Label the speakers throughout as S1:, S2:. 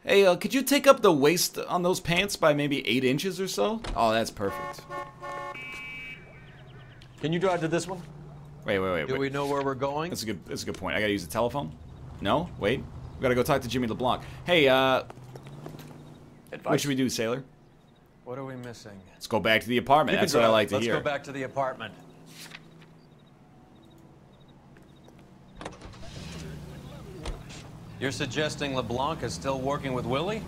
S1: Hey, could you take up the waist on those pants by maybe 8 inches or so? Oh, that's perfect.
S2: Can you drive to this one?
S1: Wait.
S2: Do we know where we're going?
S1: That's a good point. I gotta use the telephone? No? Wait. We gotta go talk to Jimmy LeBlanc. Hey, what should we do, sailor?
S2: What are we missing?
S1: Let's go back to the apartment. That's what I like to hear.
S2: Let's go back to the apartment. You're suggesting LeBlanc is still working with Willie?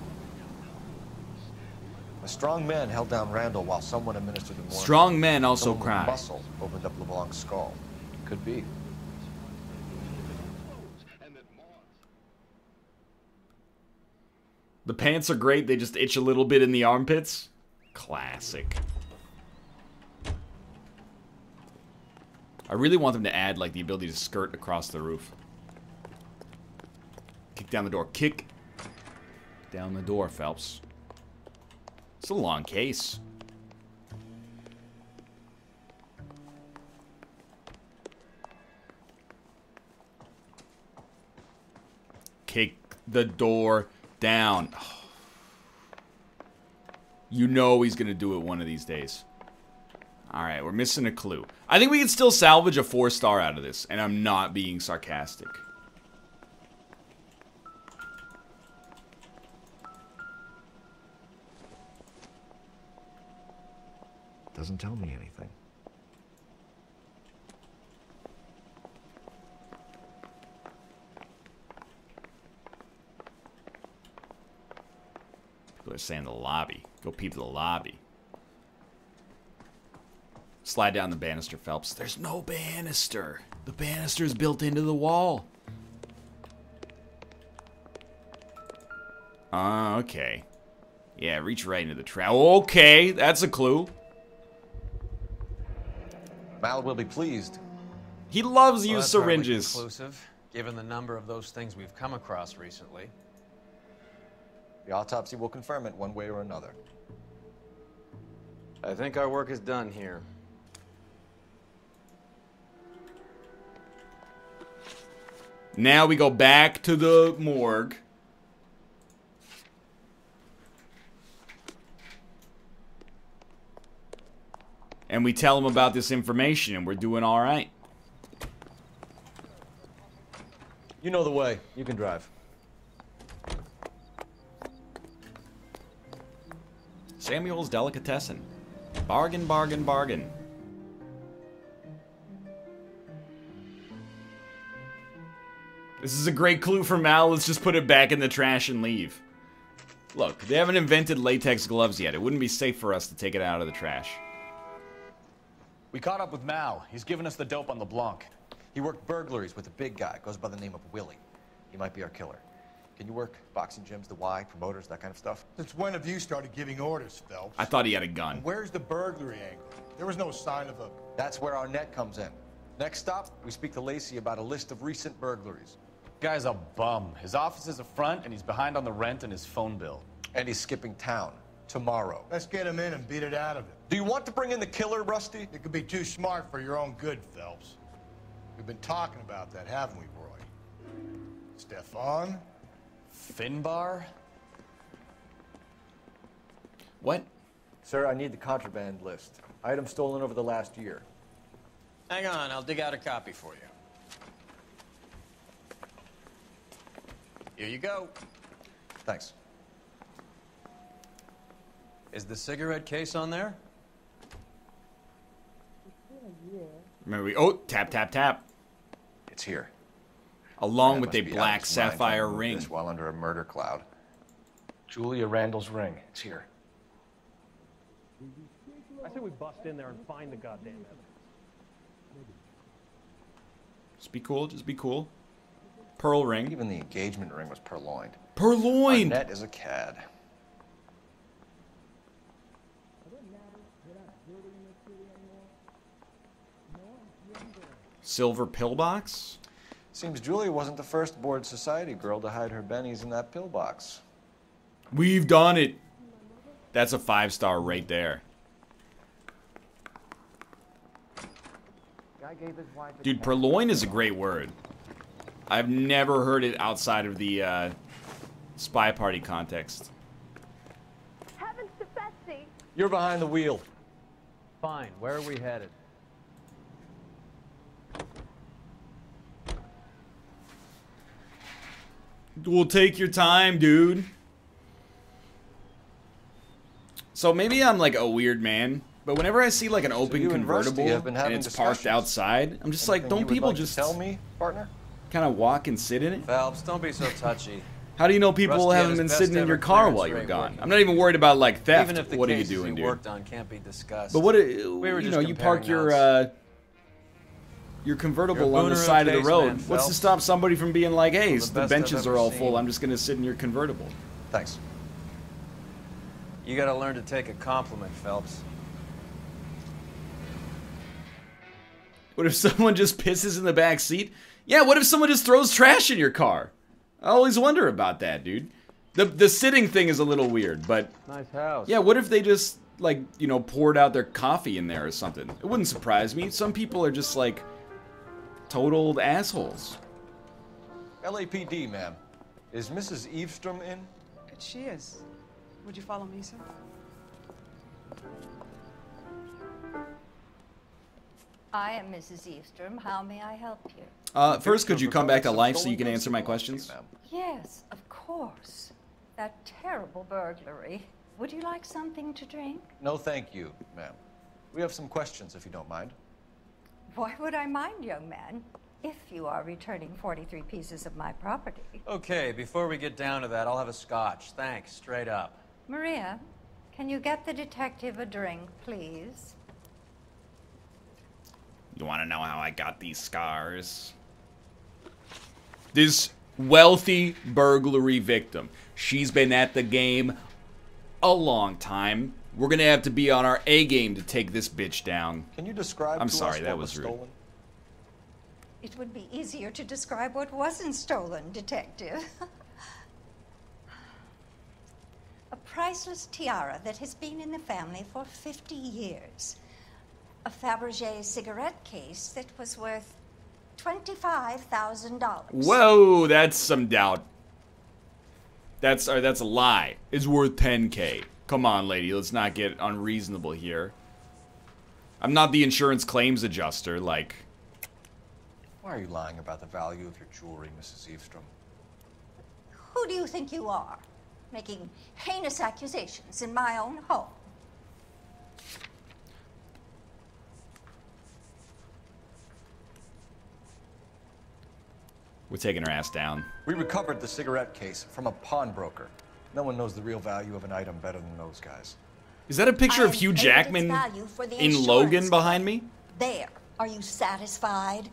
S3: A strong man held down Randall while someone administered the morphine.
S1: Strong men also
S3: Someone with
S1: cry.
S3: muscle opened up LeBlanc's skull. Could be.
S1: The pants are great. They just itch a little bit in the armpits. Classic. I really want them to add like the ability to skirt across the roof. Kick down the door. Kick down the door, Phelps. It's a long case. Kick the door down. You know he's gonna do it one of these days. Alright, we're missing a clue. I think we can still salvage a 4-star out of this, and I'm not being sarcastic.
S3: Doesn't tell me anything.
S1: People are saying the lobby. Go peep the lobby. Slide down the banister, Phelps. There's no banister. The banister is built into the wall. Okay. Yeah, reach right into the trap. Okay, that's a clue.
S3: Mal will be pleased.
S1: He loves
S2: Well,
S1: used
S2: that's hardly
S1: syringes.
S2: conclusive, given the number of those things we've come across recently.
S3: The autopsy will confirm it one way or another.
S2: I think our work is done here.
S1: Now we go back to the morgue. And we tell them about this information, and we're doing all right.
S3: You know the way. You can drive.
S1: Samuel's Delicatessen. Bargain, bargain, bargain. This is a great clue for Mal. Let's just put it back in the trash and leave. Look, they haven't invented latex gloves yet. It wouldn't be safe for us to take it out of the trash.
S4: We caught up with Mal. He's given us the dope on LeBlanc.
S3: He worked burglaries with a big guy. Goes by the name of Willie. He might be our killer. Can you work boxing gyms, the Y, promoters, that kind of stuff?
S5: Since when have you started giving orders, Phelps?
S1: I thought he had a gun.
S5: And where's the burglary angle? There was no sign of a...
S3: That's where our net comes in. Next stop, we speak to Lacey about a list of recent burglaries.
S4: Guy's a bum. His office is a front, and he's behind on the rent and his phone bill.
S3: And he's skipping town tomorrow.
S5: Let's get him in and beat it out of him.
S3: Do you want to bring in the killer, Rusty?
S5: It could be too smart for your own good, Phelps. We've been talking about that, haven't we, Roy? Stefan?
S4: Finbar?
S1: What?
S3: Sir, I need the contraband list. Items stolen over the last year.
S2: Hang on, I'll dig out a copy for you. Here you go.
S3: Thanks.
S2: Is the cigarette case on there?
S1: Remember we... Oh, tap, tap, tap.
S3: It's here.
S1: Along
S3: Man
S1: with a
S3: must be
S1: black
S3: out of his mind trying to
S1: sapphire
S3: move
S1: ring.
S3: this while under a murder cloud.
S4: Julia Randall's ring.
S3: It's here.
S6: I say we bust in there and find the goddamn evidence.
S1: Just be cool, just be cool. Pearl ring.
S3: Even the engagement ring was purloined.
S1: Purloined!
S3: Our net is a cad.
S1: Silver pillbox?
S3: Seems Julia wasn't the first bored society girl to hide her bennies in that pillbox.
S1: We've done it. That's a 5-star right there. Dude, purloin is a great word. I've never heard it outside of the Spy party context.
S7: Heavens to Betsy!
S3: You're behind the wheel.
S2: Fine, where are we headed?
S1: We'll take your time, dude. So maybe I'm like a weird man, but whenever I see like an open
S3: you and Rusty
S1: convertible
S3: have been having
S1: and it's parked
S3: discussions.
S1: outside, I'm just like,
S3: Anything
S1: don't
S3: you would
S1: people
S3: like to
S1: just
S3: tell me, partner?
S1: kind of walk and sit in it?
S2: Phelps, don't be so touchy.
S1: How do you know people
S2: Rusty had
S1: haven't
S2: his
S1: been
S2: best
S1: sitting in
S2: ever
S1: your car
S2: clearance
S1: while you're
S2: rate
S1: gone?
S2: working.
S1: I'm not even worried about like theft.
S2: Even if the
S1: What are you
S2: cases
S1: doing,
S2: he
S1: dude?
S2: worked on can't be discussed.
S1: But what?
S2: We were
S1: You
S2: just
S1: know, you park
S2: comparing
S1: your convertible
S2: You're a
S1: on the
S2: booner
S1: side of the
S2: case,
S1: road.
S2: man,
S1: What's to
S2: Phelps.
S1: stop somebody from being like, hey,
S2: One of the
S1: the
S2: best
S1: benches
S2: I've
S1: are all
S2: ever
S1: full.
S2: seen.
S1: I'm just gonna sit in your convertible.
S3: Thanks.
S2: You gotta learn to take a compliment, Phelps.
S1: What if someone just pisses in the back seat? Yeah, what if someone just throws trash in your car? I always wonder about that, dude. The sitting thing is a little weird, but
S2: Nice house.
S1: yeah, what if they just like, you know, poured out their coffee in there or something? It wouldn't surprise me. Some people are just like total assholes.
S3: LAPD, ma'am. Is Mrs. Eavestrom in?
S8: She is. Would you follow me, sir?
S7: I am Mrs. Eavestrom. How may I help you?
S1: First, could you come back to life so you can answer my questions?
S7: Yes, of course. That terrible burglary. Would you like something to drink?
S3: No, thank you, ma'am. We have some questions, if you don't mind.
S7: Why would I mind, young man, if you are returning 43 pieces of my property?
S2: Okay, before we get down to that, I'll have a scotch. Thanks, straight up.
S7: Maria, can you get the detective a drink, please?
S1: You want to know how I got these scars? This wealthy burglary victim. She's been at the game a long time. We're gonna have to be on our A game to take this bitch down.
S3: Can you describe
S1: I'm
S3: to
S1: sorry,
S3: us
S1: that
S3: what
S1: was rude.
S3: stolen?
S7: It would be easier to describe what wasn't stolen, detective. A priceless tiara that has been in the family for 50 years. A Fabergé cigarette case that was worth $25,000.
S1: Whoa, that's some doubt. That's a lie. It's worth 10K. Come on, lady, let's not get unreasonable here. I'm not the insurance claims adjuster, like.
S3: Why are you lying about the value of your jewelry, Mrs. Eavestrom?
S7: Who do you think you are? Making heinous accusations in my own home.
S1: We're taking her ass down.
S3: We recovered the cigarette case from a pawnbroker. No one knows the real value of an item better than those guys.
S1: Is that a picture of
S7: I
S1: Hugh
S7: paid its
S1: Jackman
S7: value for the
S1: in
S7: insurance
S1: Logan behind me?
S7: There. Are you satisfied?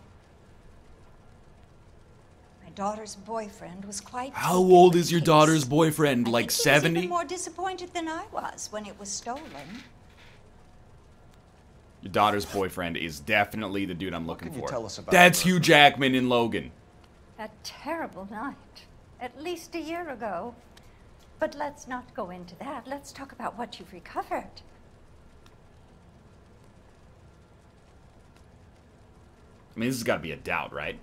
S7: My daughter's boyfriend was quite...
S1: How
S7: taken
S1: old
S7: with
S1: is your
S7: the
S1: daughter's
S7: case.
S1: boyfriend?
S7: I
S1: Like
S7: think he was
S1: 70?
S7: even more disappointed than I was when it was stolen.
S1: Your daughter's boyfriend is definitely the dude I'm looking
S3: can you
S1: for.
S3: tell us about
S1: That's
S3: her?
S1: Hugh Jackman in Logan.
S7: A terrible night. At least a year ago. But let's not go into that. Let's talk about what you've recovered.
S1: I mean, this has got to be a doubt, right?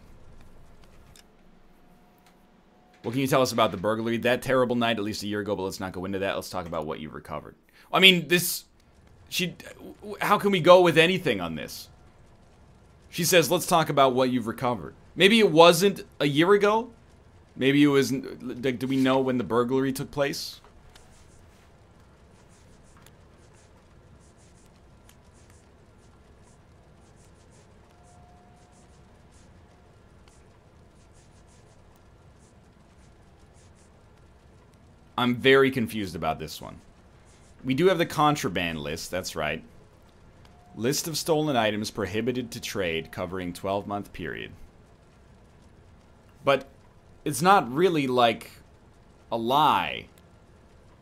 S1: What can you tell us about the burglary? That terrible night, at least a year ago, but let's not go into that. Let's talk about what you recovered. I mean, how can we go with anything on this? She says, let's talk about what you've recovered. Maybe it wasn't a year ago? Maybe it was, like, do we know when the burglary took place? I'm very confused about this one. We do have the contraband list, that's right. List of stolen items prohibited to trade covering 12-month period. But it's not really like a lie.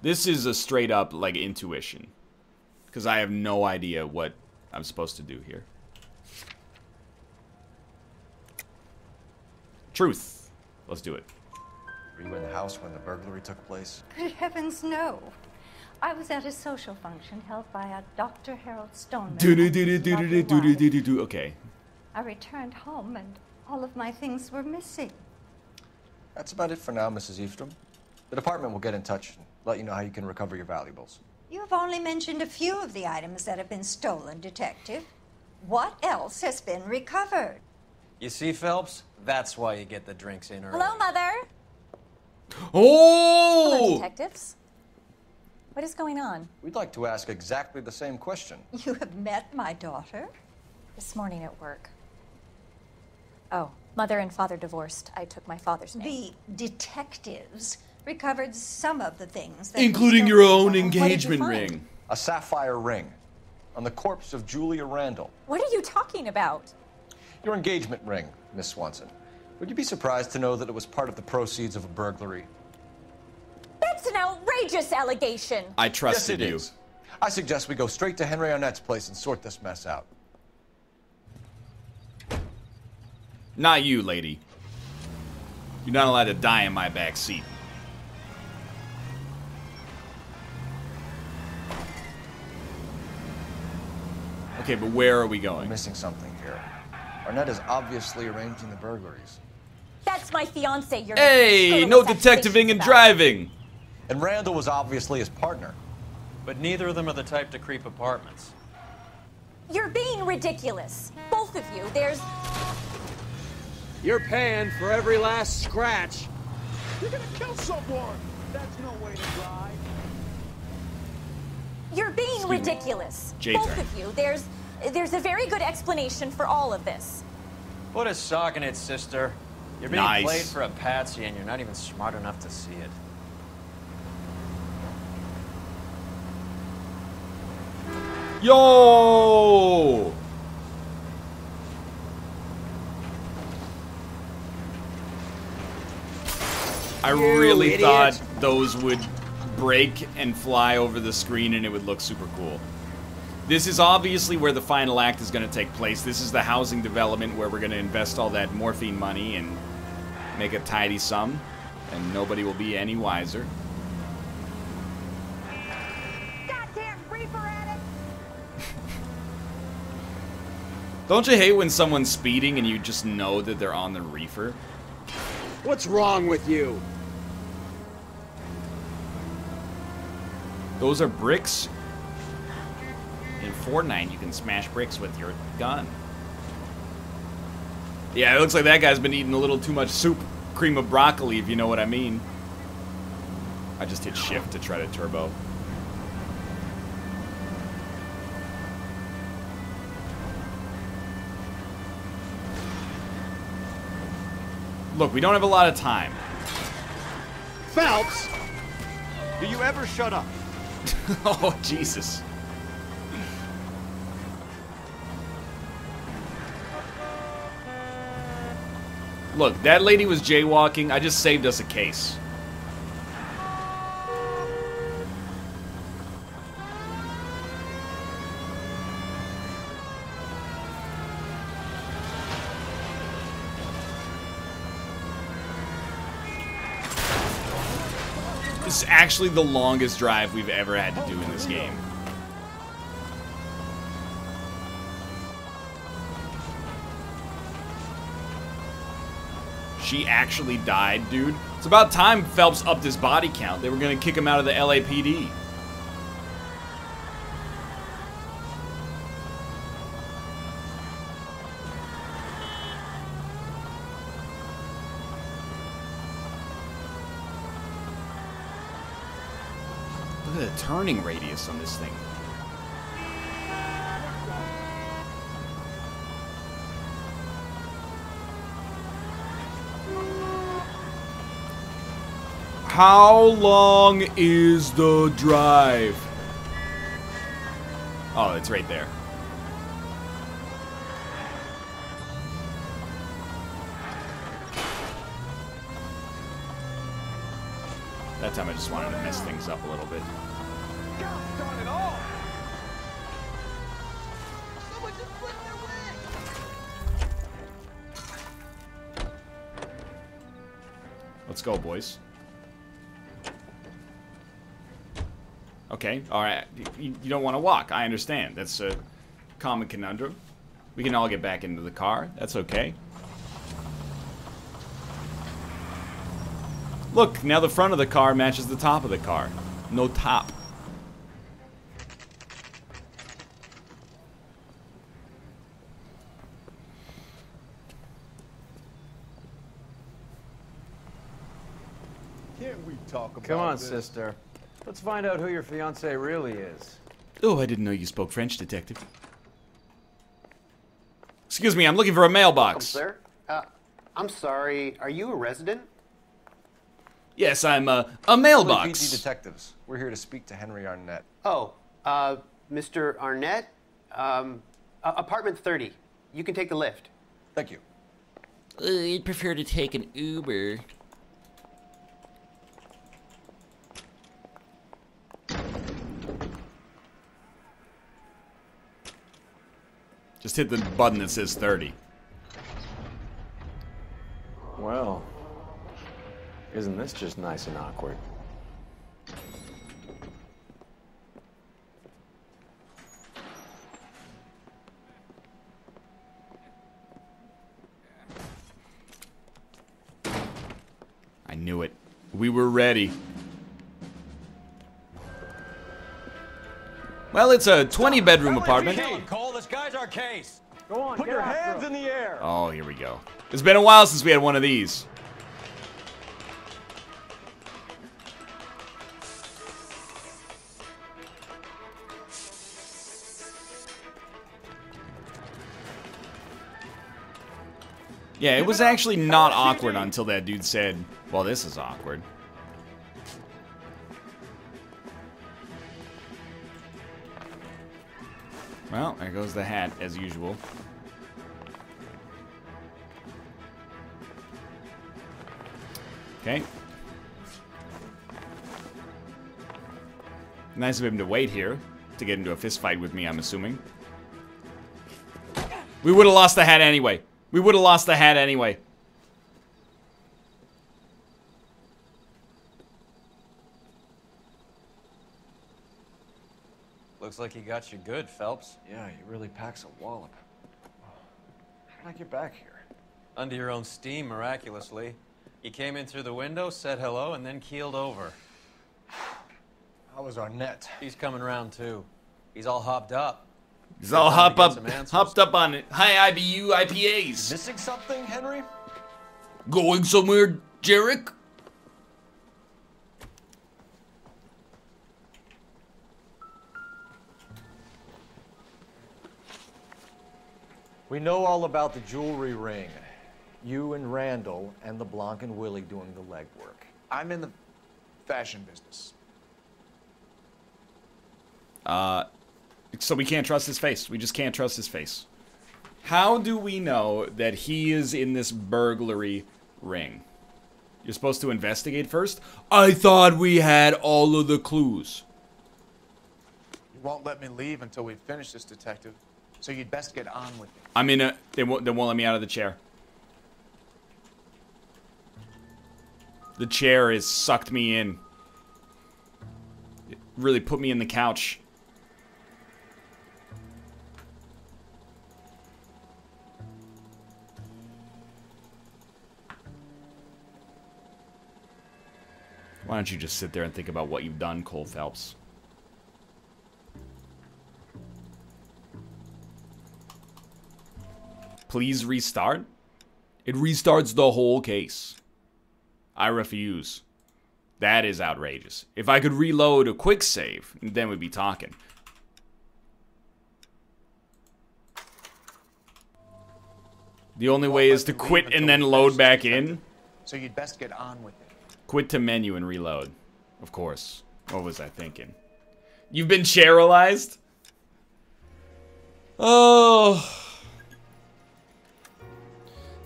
S1: This is a straight up like intuition. Because I have no idea what I'm supposed to do here. Truth. Let's do it.
S3: Were you in the house when the burglary took place?
S7: Good heavens, no. I was at a social function held by a Dr. Harold Stoneman. and his lovely wife.
S1: Okay.
S7: I returned home and all of my things were missing.
S3: That's about it for now, Mrs. Eavestrom. The department will get in touch and let you know how you can recover your valuables.
S7: You have only mentioned a few of the items that have been stolen, Detective. What else has been recovered?
S2: You see, Phelps? That's why you get the drinks in early.
S9: Hello, Mother.
S1: Oh!
S9: Hello, detectives. What is going on?
S3: We'd like to ask exactly the same question.
S7: You have met my daughter?
S9: This morning at work. Oh, Mother and Father divorced. I took my father's name.
S7: The detectives recovered some of the things that
S1: Including
S7: were
S1: your
S7: stolen
S1: own
S7: from-
S1: engagement
S9: What did you find?
S1: ring.
S3: A sapphire ring on the corpse of Julia Randall.
S9: What are you talking about?
S3: Your engagement ring, Miss Swanson. Would you be surprised to know that it was part of the proceeds of a burglary?
S9: That's an outrageous allegation.
S1: I
S3: Yes,
S1: trusted
S3: it
S1: you.
S3: is. I suggest we go straight to Henry Arnett's place and sort this mess out.
S1: Not you, lady. You're not allowed to die in my back seat. Okay, but where are we
S3: We're
S1: going?
S3: missing something here. Arnett is obviously arranging the burglaries.
S9: That's my fiance. You're
S1: Hey, no detectiving and driving.
S3: And Randall was obviously his partner.
S2: But neither of them are the type to creep apartments.
S9: You're being ridiculous. Both of you. There's.
S6: You're paying for every last scratch.
S5: You're gonna kill someone! That's no way to drive.
S9: You're being ridiculous.
S1: J-turn.
S9: Both of you. There's a very good explanation for all of this.
S2: Put a sock in it, sister. You're being
S1: Nice.
S2: played for a patsy and you're not even smart enough to see it.
S1: Yo! I really thought those would break and fly over the screen and it would look super cool. This is obviously where the final act is going to take place. This is the housing development where we're going to invest all that morphine money and make a tidy sum, and nobody will be any wiser.
S8: Goddamn reaper at it!
S1: Don't you hate when someone's speeding and you just know that they're on the reefer?
S6: What's wrong with you?
S1: Those are bricks. In Fortnite, you can smash bricks with your gun. Yeah, it looks like that guy's been eating a little too much soup. Cream of broccoli, if you know what I mean. I just hit shift to try to turbo. Look, we don't have a lot of time.
S6: Phelps! Do you ever shut up?
S1: Oh, Jesus. Look, that lady was jaywalking. I just saved us a case. This is actually the longest drive we've ever had to do in this game. She actually died, dude. It's about time Phelps upped his body count. They were gonna kick him out of the LAPD. Look at the turning radius on this thing. How long is the drive? Oh, it's right there. That time I just wanted to mess things up a little bit. Let's go, boys. Okay, alright. You don't want to walk. I understand. That's a common conundrum. We can all get back into the car. That's okay. Look, now the front of the car matches the top of the car. No top.
S5: Can't we talk about
S6: Come on,
S5: this?
S6: sister. Let's find out who your fiance really is.
S1: Oh, I didn't know you spoke French, detective. Excuse me, I'm looking for a mailbox.
S10: Sir? I'm sorry, are you a resident?
S1: Yes, I'm a
S3: PD
S1: mailbox.
S3: detectives. We're here to speak to Henry Arnett.
S10: Oh, Mr. Arnett? Apartment 30. You can take the lift.
S3: Thank you.
S1: I'd prefer to take an Uber. Just hit the button that says 30.
S6: Well, isn't this just nice and awkward?
S1: I knew it. We were ready. Well, it's a 20-bedroom apartment.
S2: Cole, this guy's our case.
S6: Go on,
S5: Put your hands in the air.
S1: Oh, here we go. It's been a while since we had one of these. Yeah, it was actually not awkward until that dude said, well, this is awkward. Well, there goes the hat, as usual. Okay. Nice of him to wait here to get into a fist fight with me, I'm assuming. We would have lost the hat anyway. We would have lost the hat anyway.
S2: Looks like he got you good, Phelps.
S3: Yeah, he really packs a wallop. How did I get back here?
S2: Under your own steam, miraculously. You came in through the window, said hello, and then keeled over.
S5: How was Arnett?
S2: He's coming round, too. He's all hopped up.
S1: He's all
S2: Time to get
S1: hopped
S2: some answers.
S1: up on high IBU IPAs.
S3: Missing something, Henry?
S1: Going somewhere, Jarek?
S3: We know all about the jewelry ring. You and Randall and LeBlanc and Willie doing the legwork.
S5: I'm in the fashion business.
S1: So we can't trust his face. We just can't trust his face. How do we know that he is in this burglary ring? You're supposed to investigate first? I thought we had all of the clues.
S5: You won't let me leave until we finish this, detective. So you'd best get on with it.
S1: I'm in a... They won't let me out of the chair. The chair has sucked me in. It really put me in the couch. Why don't you just sit there and think about what you've done, Cole Phelps? Please restart? It restarts the whole case. I refuse. That is outrageous. If I could reload a quick save, then we'd be talking. The only way is to quit and then load back in.
S5: So you'd best get on with it.
S1: Quit to menu and reload. Of course. What was I thinking? You've been chairalized? Oh.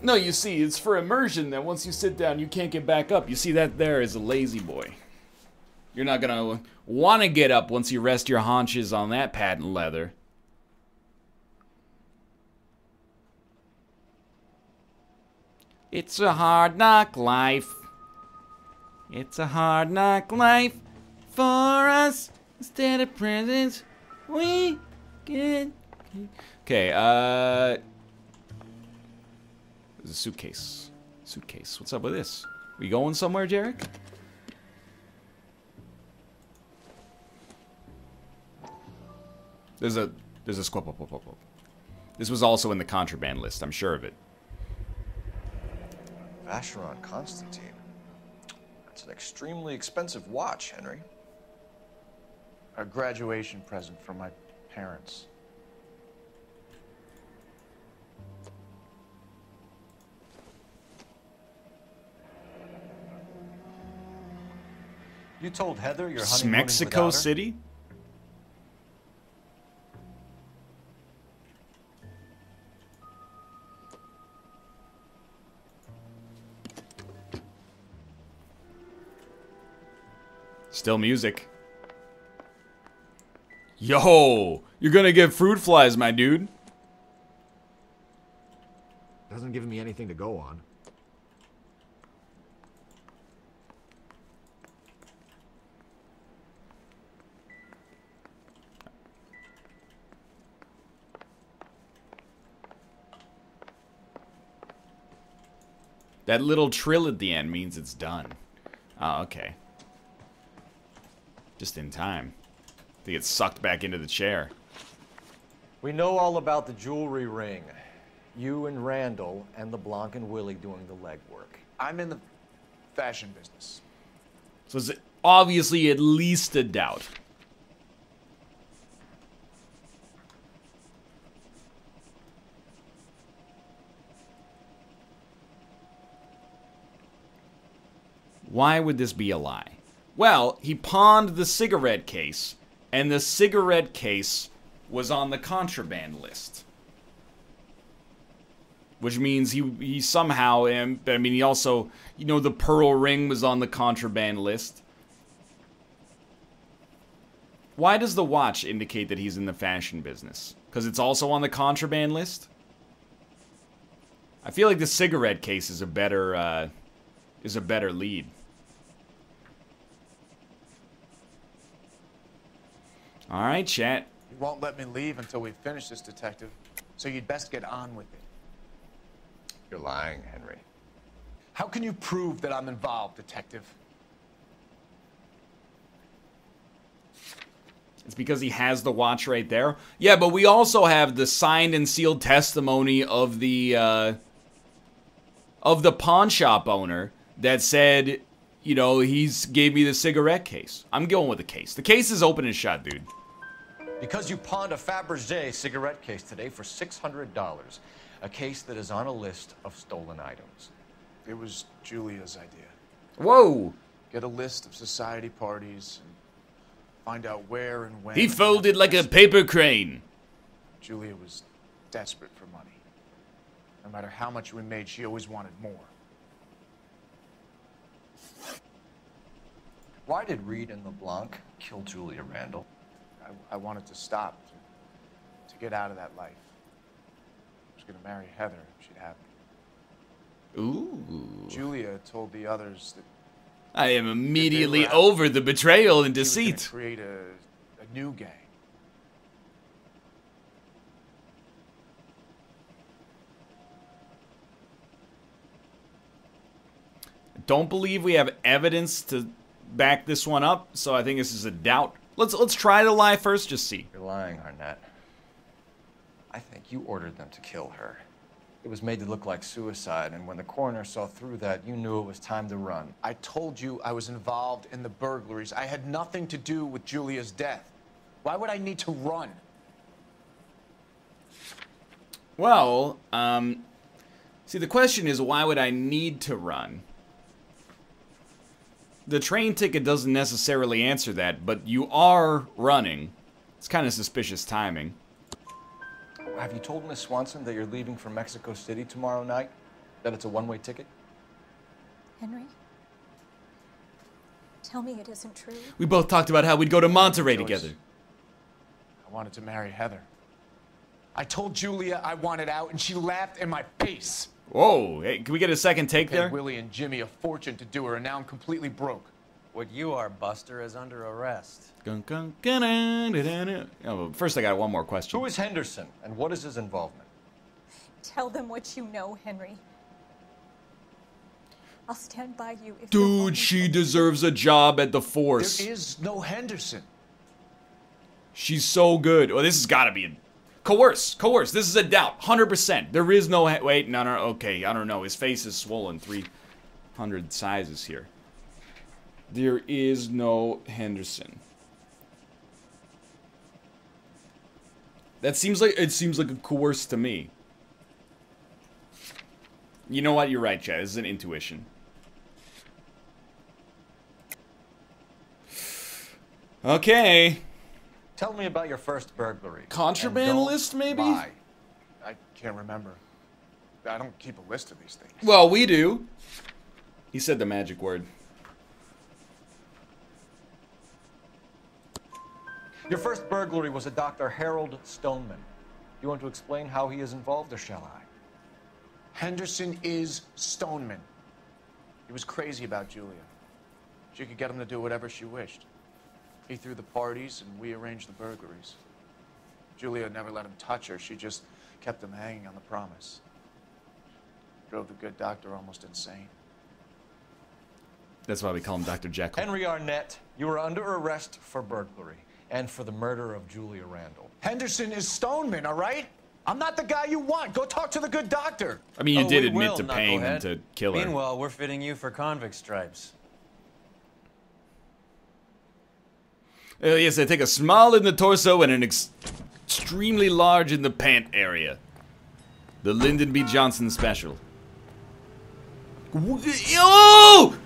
S1: No, you see, it's for immersion that once you sit down, you can't get back up. You see, that there is a lazy boy. You're not gonna want to get up once you rest your haunches on that patent leather. It's a hard knock life. It's a hard knock life for us. Instead of prisons, we get... Okay, there's a suitcase. Suitcase. What's up with this? We going somewhere, Jarek? There's a squip. This was also in the contraband list. I'm sure of it.
S3: Vacheron Constantine. That's an extremely expensive watch, Henry.
S4: A graduation present from my parents.
S3: You told Heather you're honeymooning
S1: Mexico
S3: without her?
S1: City? Still music. Yo, you're gonna get fruit flies, my dude.
S11: Doesn't give me anything to go on.
S1: That little trill at the end means it's done. Oh, okay. Just in time to get sucked back into the chair.
S3: We know all about the jewelry ring. You and Randall and LeBlanc and Willie doing the legwork.
S4: I'm in the fashion business.
S1: So it's obviously at least a doubt. Why would this be a lie? Well, he pawned the cigarette case, and the cigarette case was on the contraband list. Which means he somehow, I mean, he also, you know, the pearl ring was on the contraband list. Why does the watch indicate that he's in the fashion business? Because it's also on the contraband list? I feel like the cigarette case is a better lead. All right, chat.
S4: You won't let me leave until we finish this, detective. So you'd best get on with it.
S3: You're lying, Henry.
S4: How can you prove that I'm involved, detective?
S1: It's because he has the watch right there. Yeah, but we also have the signed and sealed testimony of the pawn shop owner that said, you know, he's gave me the cigarette case. I'm going with the case. The case is open and shut, dude.
S3: Because you pawned a Fabergé cigarette case today for $600. A case that is on a list of stolen items.
S4: It was Julia's idea.
S1: Whoa!
S4: Get a list of society parties and find out where and when.
S1: He folded like a paper crane.
S4: Julia was desperate for money. No matter how much we made, she always wanted more.
S3: Why did Reed and LeBlanc kill Julia Randall?
S4: I wanted to stop, to get out of that life. I was going to marry Heather if she'd have me.
S1: Ooh.
S4: Julia told the others that
S1: I am immediately over the betrayal and deceit.
S4: She was gonna create a new gang.
S1: Don't believe we have evidence to back this one up, so I think this is a doubt. Let's try to lie first, just see.
S3: You're lying, Arnett. I think you ordered them to kill her. It was made to look like suicide, and when the coroner saw through that, you knew it was time to run.
S4: I told you I was involved in the burglaries. I had nothing to do with Julia's death. Why would I need to run?
S1: Well, see, the question is, why would I need to run? The train ticket doesn't necessarily answer that, but you are running. It's kind of suspicious timing.
S3: Have you told Miss Swanson that you're leaving for Mexico City tomorrow night? That it's a one-way ticket?
S9: Henry? Tell me it isn't true.
S1: We both talked about how we'd go to Monterey together.
S4: I wanted to marry Heather. I told Julia I wanted out, and she laughed in my face.
S1: Whoa, hey, can we get a second take there?
S4: Paid Willie and Jimmy a fortune to do her, and now I'm completely broke.
S2: What you are, Buster, is under arrest.
S1: Oh, well, first I got one more question.
S3: Who is Henderson, and what is his involvement?
S9: Tell them what you know, Henry. I'll stand by you if
S1: Dude, she deserves a job at the Force.
S4: There is no Henderson.
S1: She's so good. Oh, this has got to be a... Coerce. Coerce. This is a doubt. 100%. There is no... Wait, no. Okay, I don't know. His face is swollen 300 sizes here. There is no Henderson. That seems like... It seems like a coerce to me. You know what? You're right, Chad. This is an intuition. Okay.
S3: Tell me about your first burglary.
S1: Contraband list, maybe?
S4: Lie. I can't remember. I don't keep a list of these things.
S1: Well, we do. He said the magic word.
S3: Your first burglary was a Dr. Harold Stoneman. You want to explain how he is involved, or shall I?
S4: Henderson is Stoneman. He was crazy about Julia. She could get him to do whatever she wished. He threw the parties, and we arranged the burglaries. Julia never let him touch her. She just kept him hanging on the promise. Drove the good doctor almost insane.
S1: That's why we call him Dr. Jekyll.
S3: Henry Arnett, you are under arrest for burglary and for the murder of Julia Randall.
S4: Henderson is Stoneman, all right? I'm not the guy you want. Go talk to the good doctor.
S1: I mean, you did admit to paying him to kill her.
S2: Meanwhile, we're fitting you for convict stripes.
S1: Yes, they take a small in the torso and an extremely large in the pant area. The Lyndon B. Johnson special. Oh!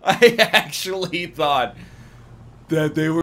S1: I actually thought that they were